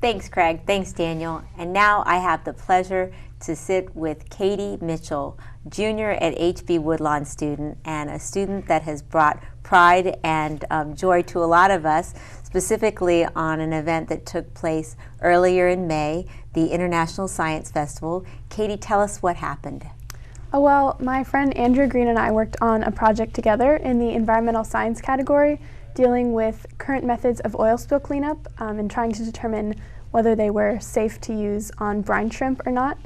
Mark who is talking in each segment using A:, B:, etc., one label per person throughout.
A: Thanks, Craig. Thanks, Daniel. And now I have the pleasure to sit with Catie Mitchell, junior at HB Woodlawn student, and a student that has brought pride and joy to a lot of us, specifically on an event that took place earlier in May, the International Science Festival. Catie, tell us what happened.
B: Oh, well, my friend Andrew Green and I worked on a project together in the environmental science category, dealing with current methods of oil spill cleanup and trying to determine whether they were safe to use on brine shrimp or not.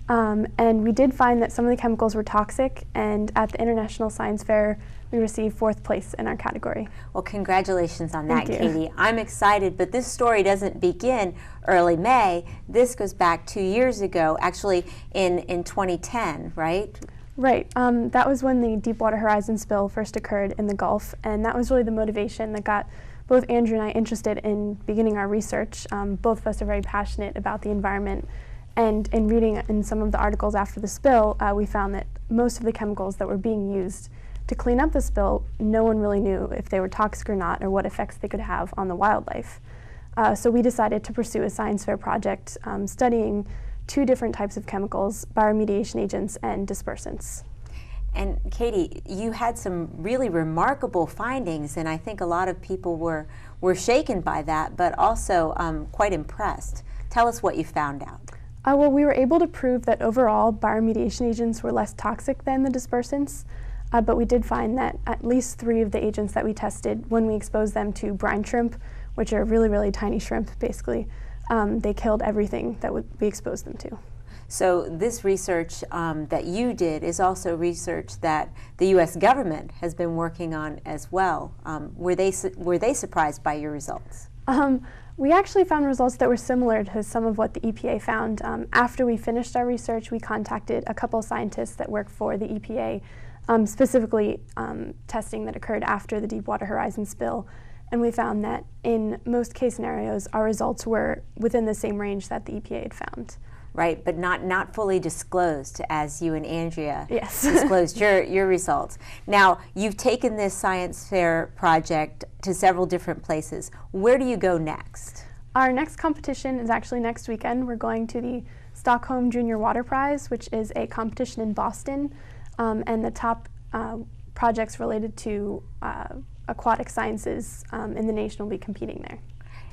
B: And we did find that some of the chemicals were toxic, and at the International Science Fair, we received 4th place in our category.
A: Well, congratulations on that,
B: Thank you.
A: Catie. I'm excited, but this story doesn't begin early May. This goes back 2 years ago, actually in 2010, right?
B: Right. That was when the Deepwater Horizon spill first occurred in the Gulf, and that was really the motivation that got both Andrew and I interested in beginning our research. Both of us are very passionate about the environment, and in reading in some of the articles after the spill, we found that most of the chemicals that were being used to clean up the spill, no one really knew if they were toxic or not, or what effects they could have on the wildlife. So we decided to pursue a science fair project studying 2 different types of chemicals: bioremediation agents and dispersants.
A: And Catie, you had some really remarkable findings, and I think a lot of people were shaken by that, but also quite impressed. Tell us what you found out.
B: Well, we were able to prove that overall bioremediation agents were less toxic than the dispersants, but we did find that at least 3 of the agents that we tested, when we exposed them to brine shrimp, which are really, really tiny shrimp, basically, they killed everything that we exposed them to.
A: So this research that you did is also research that the U.S. government has been working on as well. Were they surprised by your results?
B: We actually found results that were similar to some of what the EPA found. After we finished our research, we contacted a couple of scientists that work for the EPA, specifically testing that occurred after the Deepwater Horizon spill, and we found that in most case scenarios, our results were within the same range that the EPA had found.
A: Right, but not fully disclosed, as you and Andrea
B: Yes.
A: disclosed your results. Now, you've taken this science fair project to several different places. Where do you go next?
B: Our next competition is actually next weekend. We're going to the Stockholm Junior Water Prize, which is a competition in Boston, and the top projects related to aquatic sciences in the nation will be competing there.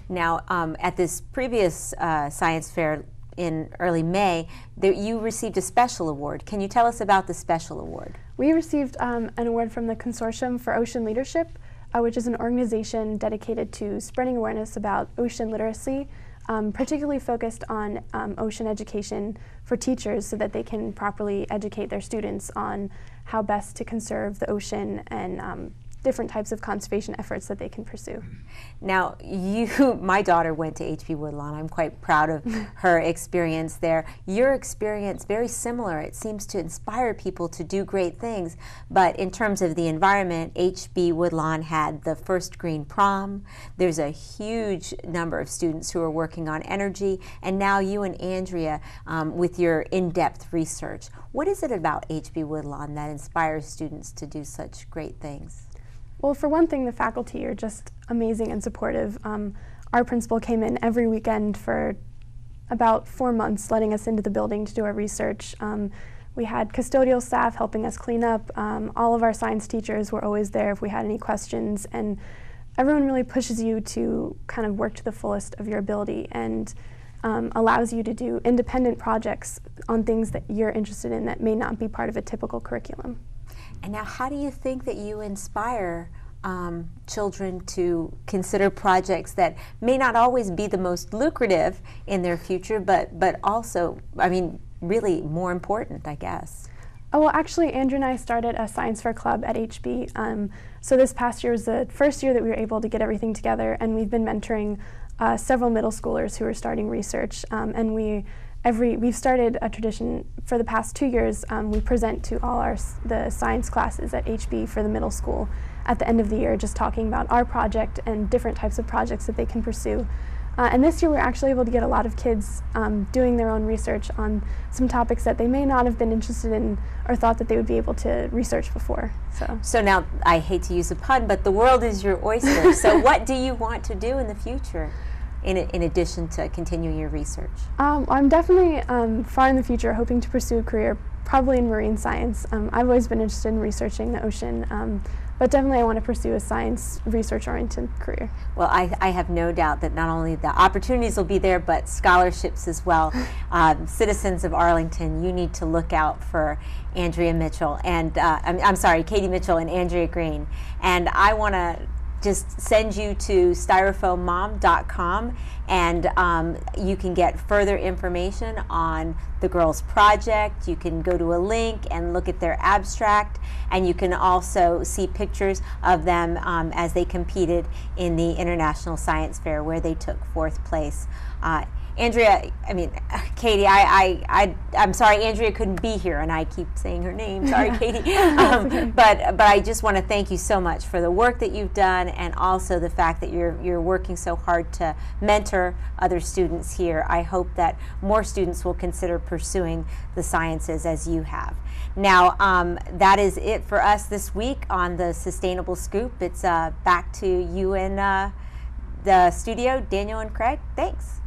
A: Now, at this previous science fair in early May, you received a special award. Can you tell us about the special award?
B: We received an award from the Consortium for Ocean Leadership, which is an organization dedicated to spreading awareness about ocean literacy, particularly focused on ocean education for teachers so that they can properly educate their students on how best to conserve the ocean and different types of conservation efforts that they can pursue.
A: Now, my daughter went to HB Woodlawn. I'm quite proud of her experience there. Your experience, very similar. It seems to inspire people to do great things, but in terms of the environment, HB Woodlawn had the first green prom. There's a huge number of students who are working on energy, and now you and Andrea with your in-depth research. What is it about HB Woodlawn that inspires students to do such great things?
B: Well, for one thing, the faculty are just amazing and supportive. Our principal came in every weekend for about 4 months, letting us into the building to do our research. We had custodial staff helping us clean up. All of our science teachers were always there if we had any questions, and everyone really pushes you to kind of work to the fullest of your ability and allows you to do independent projects on things that you're interested in that may not be part of a typical curriculum.
A: And now, how do you think that you inspire children to consider projects that may not always be the most lucrative in their future, but also, I mean, really more important, I guess?
B: Oh, well, actually, Andrew and I started a science fair club at HB. So this past year was the first year that we were able to get everything together, and we've been mentoring several middle schoolers who are starting research, and we've started a tradition for the past 2 years. We present to all the science classes at HB for the middle school at the end of the year, just talking about our project and different types of projects that they can pursue. And this year we're actually able to get a lot of kids doing their own research on some topics that they may not have been interested in or thought that they would be able to research before.
A: So now, I hate to use a pun, but the world is your oyster. So what do you want to do in the future? in addition to continuing your research?
B: I'm definitely far in the future hoping to pursue a career probably in marine science. I've always been interested in researching the ocean, but definitely I want to pursue a science research-oriented career.
A: Well, I have no doubt that not only the opportunities will be there, but scholarships as well. Citizens of Arlington, you need to look out for Andrea Mitchell and I'm sorry, Catie Mitchell and Andrea Green. And I want to just send you to styrofoammom.com, and you can get further information on the girls' project. You can go to a link and look at their abstract, and you can also see pictures of them as they competed in the International Science Fair, where they took 4th place. Andrea, Catie, I'm sorry Andrea couldn't be here, and I keep saying her name. Sorry, Catie.
B: Okay.
A: But I just want to thank you so much for the work that you've done, and also the fact that you're working so hard to mentor other students here. I hope that more students will consider pursuing the sciences as you have. Now, that is it for us this week on the Sustainable Scoop. It's back to you in the studio, Daniel and Craig. Thanks.